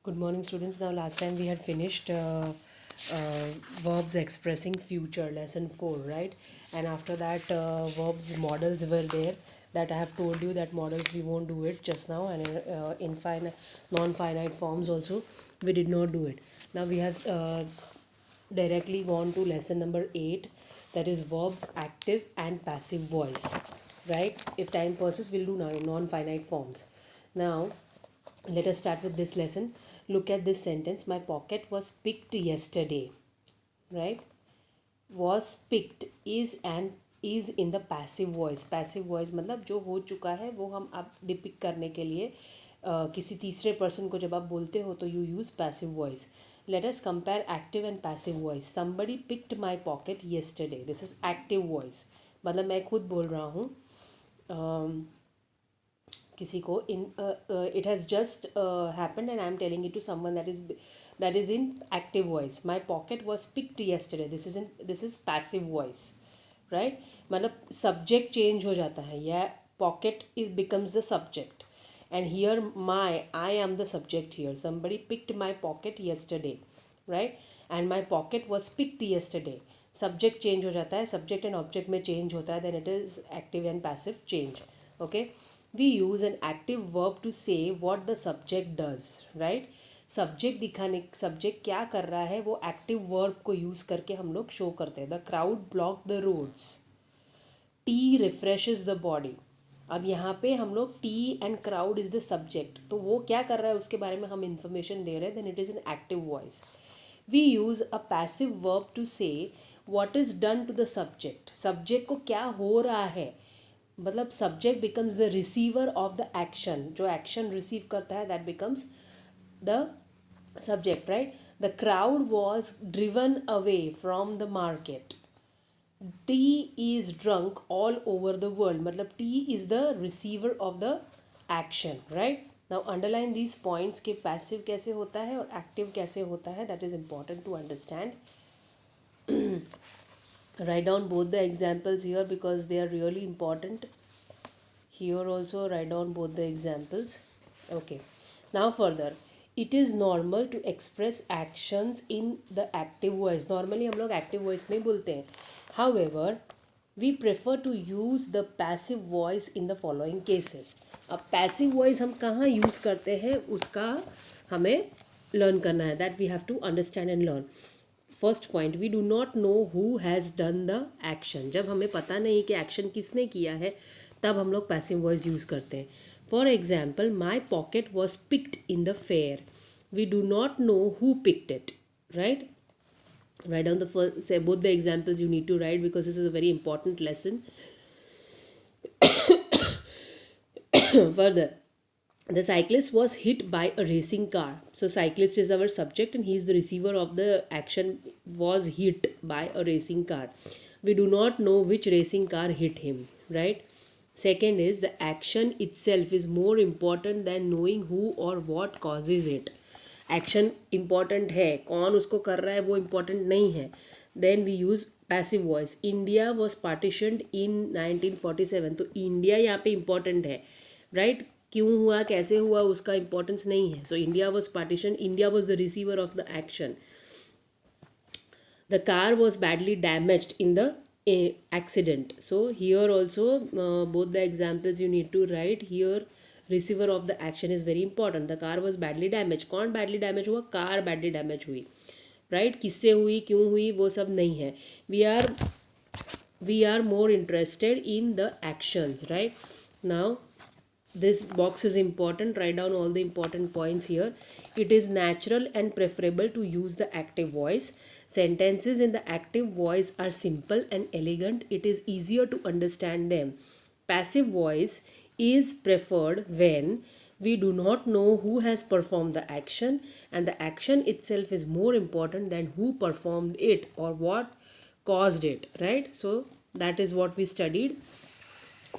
Good morning, students. Now, last time we had finished verbs expressing future, lesson 4, right? And after that, verbs models were there. That I have told you that models we won't do it just now, and infinite, non-finite forms also we did not do it. Now we have directly gone to lesson number 8, that is verbs active and passive voice, right? If time persists, we'll do now non-finite forms. Now let us start with this lesson. Look at this sentence. My pocket was picked yesterday. Right? Was picked is in the passive voice. Passive voice मतलब जो हो चुका है वो हम अब depict करने के लिए किसी तीसरे पर्सन को जब आप बोलते हो तो you use passive voice. Let us compare active and passive voice. Somebody picked my pocket yesterday. This is active voice. मतलब मैं खुद बोल रहा हूँ किसी को in it has just happened and I am telling it to someone that is in active voice. My pocket was picked yesterday. This is passive voice, right? मतलब subject change हो जाता है, या pocket is becomes the subject and here my I am the subject. Here somebody picked my pocket yesterday, right? And my pocket was picked yesterday. Subject change हो जाता है, subject and object में change होता है, then it is active and passive change. Okay, we use an active verb to say what the subject does, right? Subject दिखाने, subject क्या कर रहा है वो एक्टिव वर्ब को यूज़ करके हम लोग शो करते हैं. The crowd block the roads. Tea refreshes the body. अब यहाँ पे हम लोग tea and crowd is the subject, तो वो क्या कर रहा है उसके बारे में हम इंफॉर्मेशन दे रहे हैं, then it is an active voice. We use a passive verb to say what is done to the subject. Subject को क्या हो रहा है, मतलब subject becomes the receiver of the action. जो एक्शन रिसीव करता है that becomes the subject, right? The crowd was driven away from the market. Tea is drunk all over the world. मतलब tea is the receiver of the action, right? Now underline these points के passive कैसे होता है और active कैसे होता है, that is important to understand. Write down both the examples here because they are really important. Here also write down both the examples. Okay, now further, it is normal to express actions in the active voice. Normally हम लोग active voice में बोलते हैं. However, we prefer to use the passive voice in the following cases. अब passive voice हम कहाँ use करते हैं उसका हमें learn करना है. That we have to understand and learn. First point, we do not know who has done the action. जब हमें पता नहीं कि एक्शन किसने किया है तब हम लोग पैसिव वॉइस यूज़ करते हैं. For example, my pocket was picked in the fair. We do not know who picked it, right? Write down the first, say both the examples you need to write because this is a very important lesson. Further, the cyclist was hit by a racing car. So cyclist is our subject and he is the receiver of the action. Was hit by a racing car. We do not know which racing car hit him, right? Second is, the action itself is more important than knowing who or what causes it. Action important है, कौन उसको कर रहा है वो important नहीं है. Then we use passive voice. India was partitioned in 1947. तो India यहाँ पे important है, right? क्यों हुआ, कैसे हुआ, उसका इंपॉर्टेंस नहीं है. So India was partition, India was the receiver of the action. The car was badly damaged in the accident. So here also both the examples you need to write. Here receiver of the action is very important. The car was badly damaged. कौन badly damage हुआ, car badly damage हुई, right? किससे हुई, क्यों हुई, वो सब नहीं है. we are more interested in the actions, right? Now this box is important. Write down all the important points here. It is natural and preferable to use the active voice. Sentences in the active voice are simple and elegant. It is easier to understand them. Passive voice is preferred when we do not know who has performed the action and the action itself is more important than who performed it or what caused it, right? So that is what we studied.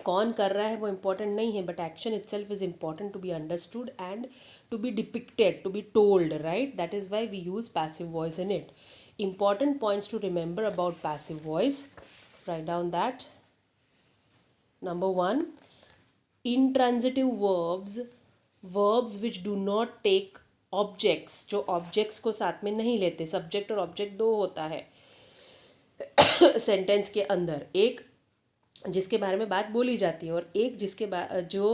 कौन कर रहा है वो important नहीं है, but action itself is important to be understood and to be depicted, to be told, right? That is why we use passive voice in it. Important points to remember about passive voice. Write down that. Number 1, intransitive verbs which do not take objects, जो objects को साथ में नहीं लेते, subject और object दो होता है सेंटेंस के अंदर, एक जिसके बारे में बात बोली जाती है और एक जिसके जो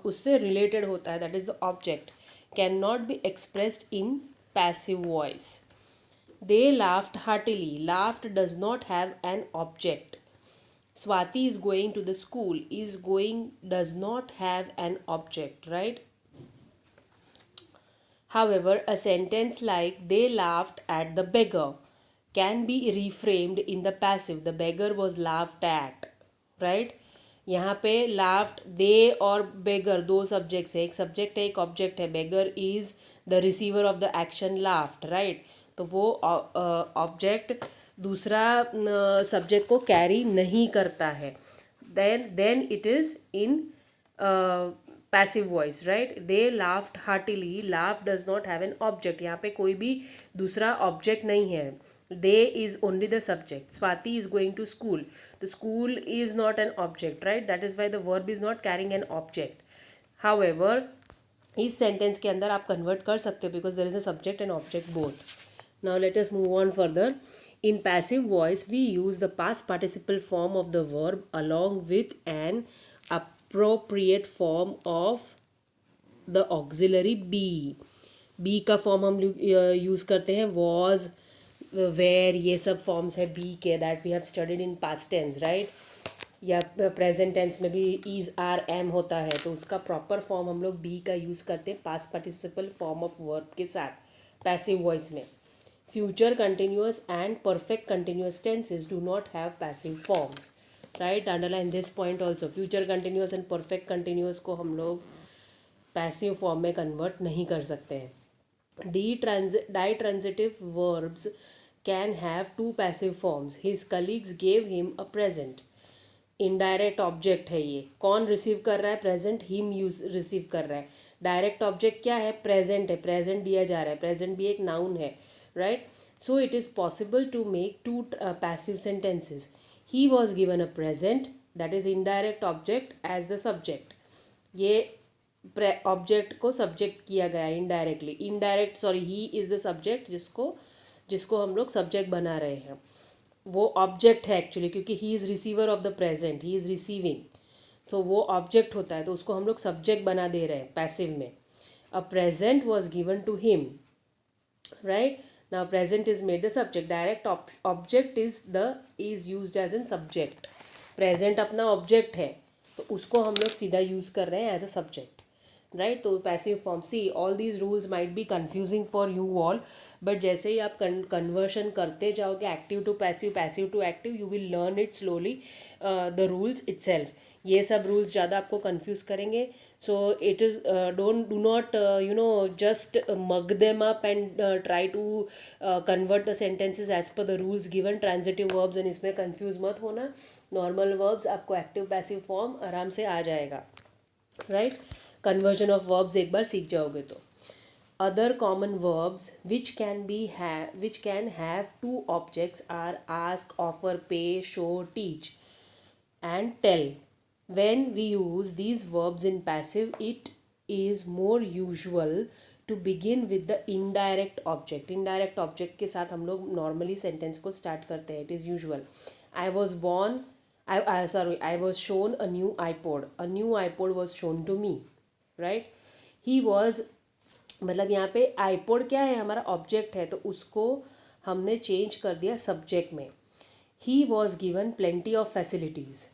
उससे रिलेटेड होता है, that is the object, can not be expressed in passive voice. They laughed heartily. Laughed does not have an object. Swati is going to the school. Is going does not have an object, right? However, a sentence like they laughed at the beggar can be reframed in the passive. The beggar was laughed at, right? यहाँ पे laughed, they और beggar दो subjects है, एक subject है एक object है. beggar is the receiver of the action laughed, right? तो वो object दूसरा सब्जेक्ट को कैरी नहीं करता है. Then it is in passive voice, right? They laughed heartily. Laugh does not have an object. यहाँ पे कोई भी दूसरा ऑब्जेक्ट नहीं है. They is only the subject. Swati is going to school. The school is not an object, right? That is why the verb is not carrying an object. However इस sentence के अंदर आप कन्वर्ट कर सकते हो because there is a subject and object both. Now let us move on further. In passive voice, we use the past participle form of the verb along with an appropriate form of the auxiliary be. be का form हम use करते हैं was, where, ये सब forms है be के, that we have studied in past tense, right? या present tense में भी is, are, am होता है, तो उसका प्रॉपर फॉर्म हम लोग be का यूज़ करते हैं past participle form of verb के साथ पैसिव वॉइस में. Future continuous and perfect continuous tenses do not have passive forms, right? Underline this point also. Future continuous and perfect continuous को हम लोग passive form में convert नहीं कर सकते हैं. Ditransitive verbs can have two passive forms. His colleagues gave him a present. Indirect object है ये. कौन रिसीव कर रहा है? प्रेजेंट. हिम यूज रिसीव कर रहा है. डायरेक्ट ऑब्जेक्ट क्या है? प्रेजेंट है. प्रेजेंट दिया जा रहा है. प्रेजेंट भी एक नाउन है, right? So it is possible to make two passive sentences. He was given a present, that is indirect object, as the subject. ये ऑब्जेक्ट को सब्जेक्ट किया गया indirectly. Indirect sorry he is the subject जिसको हम लोग subject बना रहे हैं. वो ऑब्जेक्ट है एक्चुअली क्योंकि he is receiver of the present. He is receiving, तो वो ऑब्जेक्ट होता है, तो उसको हम लोग सब्जेक्ट बना दे रहे हैं पैसिव में. A present was given to him, right? Now present is made the subject. Direct object is used as in subject. Present अपना object है तो उसको हम लोग सीधा use कर रहे हैं as a subject, right? तो passive form. See, all these rules might be confusing for you all, but जैसे ही आप conversion करते जाओगे active to passive, passive to active, you will learn it slowly, the rules itself. ये सब rules ज़्यादा आपको confuse करेंगे. So it is do not just mug them up and try to convert the sentences as per the rules given. Transitive verbs and इसमें confuse मत होना. Normal verbs आपको active passive form आराम से आ जाएगा, right? Conversion of verbs एक बार सीख जाओगे तो. Other common verbs which can have two objects are ask, offer, pay, show, teach, and tell. When we use these verbs in passive, it is more usual to begin with the indirect object. Indirect object के साथ हम लोग normally sentence को start करते हैं. It is usual. I was shown a new iPod. A new iPod was shown to me, right? He was, मतलब यहाँ पे iPod क्या है? हमारा object है, तो उसको हमने change कर दिया subject में. He was given plenty of facilities.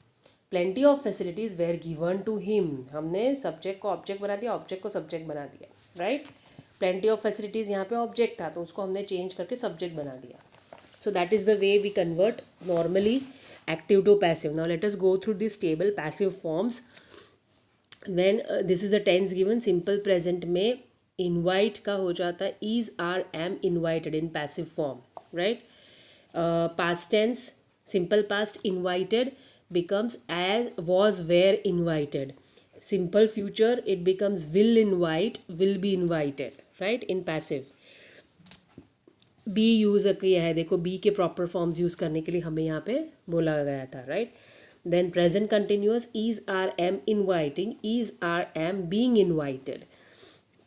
Plenty of facilities were given to him. हमने सब्जेक्ट को ऑब्जेक्ट बना दिया, ऑब्जेक्ट को सब्जेक्ट बना दिया, राइट? Plenty of facilities यहाँ पे ऑब्जेक्ट था तो उसको हमने चेंज करके सब्जेक्ट बना दिया. So that is the way we convert normally active to passive. Now let us go through this table. Passive forms. When this is a tense given, simple present में invite का हो जाता है is, are, am invited in passive form, right? Past tense, simple past invited becomes as, was, were invited. Simple future, it becomes will invite, will be invited, right? In passive. be use किया है, देखो be के proper forms use करने के लिए हमें यहाँ पे बोला गया था, right? Then present continuous is, are, am inviting, is, are, am being invited.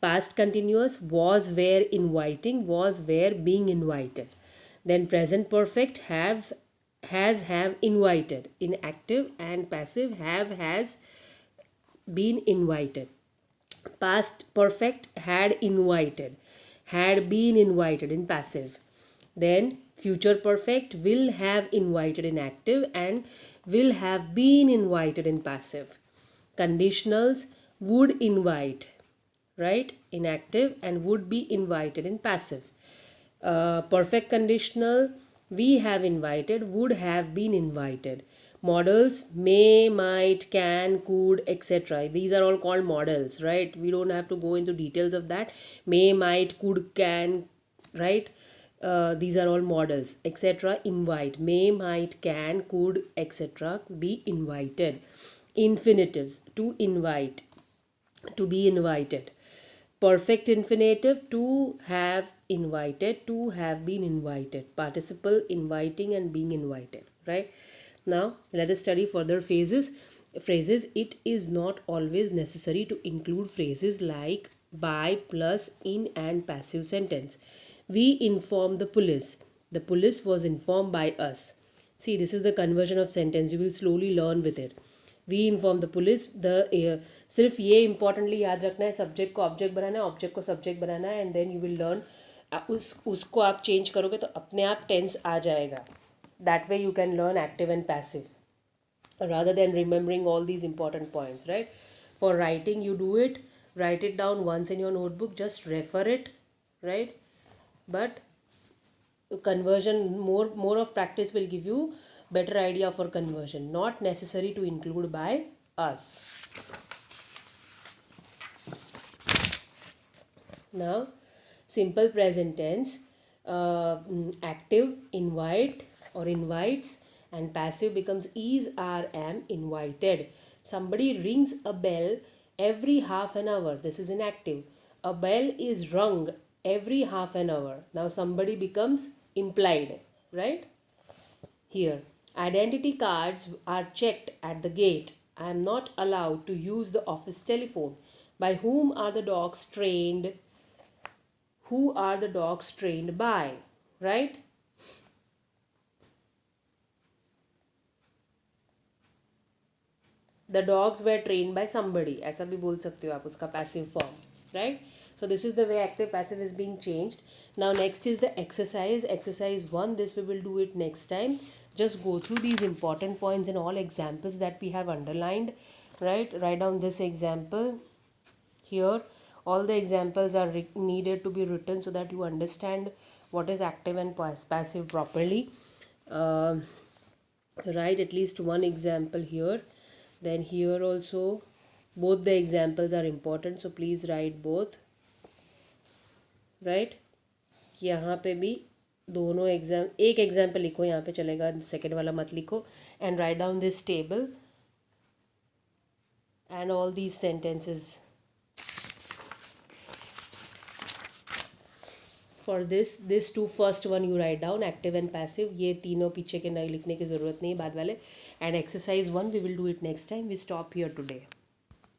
Past continuous, was, were, inviting, was, were, being invited. Then present perfect, have, has, have, invited. In active and passive, have, has, been invited. Past perfect, had invited, had been invited in passive. Then future perfect, will have invited in active and will have been invited in passive. Conditionals, would invite, right, in active and would be invited in passive. Perfect conditional, we have invited, would have been invited. Models, may, might, can, could, etc. These are all called models, right? We don't have to go into details of that. May, might, could, can, right? These are all models, etc. Invite, may, might, can, could, etc. be invited. Infinitives, to invite, to be invited. Perfect infinitive, to have invited, to have been invited. Participle, inviting and being invited, right? Now let us study further phrases. It is not always necessary to include phrases like by, plus, in and passive sentence. We informed the police. The police was informed by us. See, this is the conversion of sentence. You will slowly learn with it. We inform the police the सिर्फ ये importantly याद रखना है, subject को object बनाना है, object को subject बनाना है, and then you will learn. उसको आप चेंज करोगे तो अपने आप टेंस आ जाएगा. That way you can learn active and passive rather than remembering all these important points, right? For writing, you do it, write it down once in your notebook, just refer it, right? But conversion, more of practice will give you better idea for conversion. Not necessary to include by us. Now simple present tense, active, invite or invites, and passive becomes is, are, am, invited. Somebody rings a bell every half an hour. This is inactive. A bell is rung every half an hour. Now somebody becomes implied, right? Here, identity cards are checked at the gate. I am not allowed to use the office telephone. By whom are the dogs trained? Who are the dogs trained by, right? The dogs were trained by somebody. ऐसा भी बोल सकते हो आप उसका passive form, right? So this is the way active passive is being changed. Now next is the exercise. Exercise 1. This we will do it next time. Just go through these important points and all examples that we have underlined, right? Write down this example here. All the examples are needed to be written so that you understand what is active and passive properly. Write at least one example here. Then here also both the examples are important, so please write both, right? यहाँ पे भी दोनों एक example लिखो, यहाँ पे चलेगा, second वाला मत लिखो. And write down this table and all these sentences. For this two first one you write down active and passive. ये तीनों पीछे के नहीं लिखने की ज़रूरत नहीं, बाद वाले. And exercise 1 we will do it next time. We stop here today.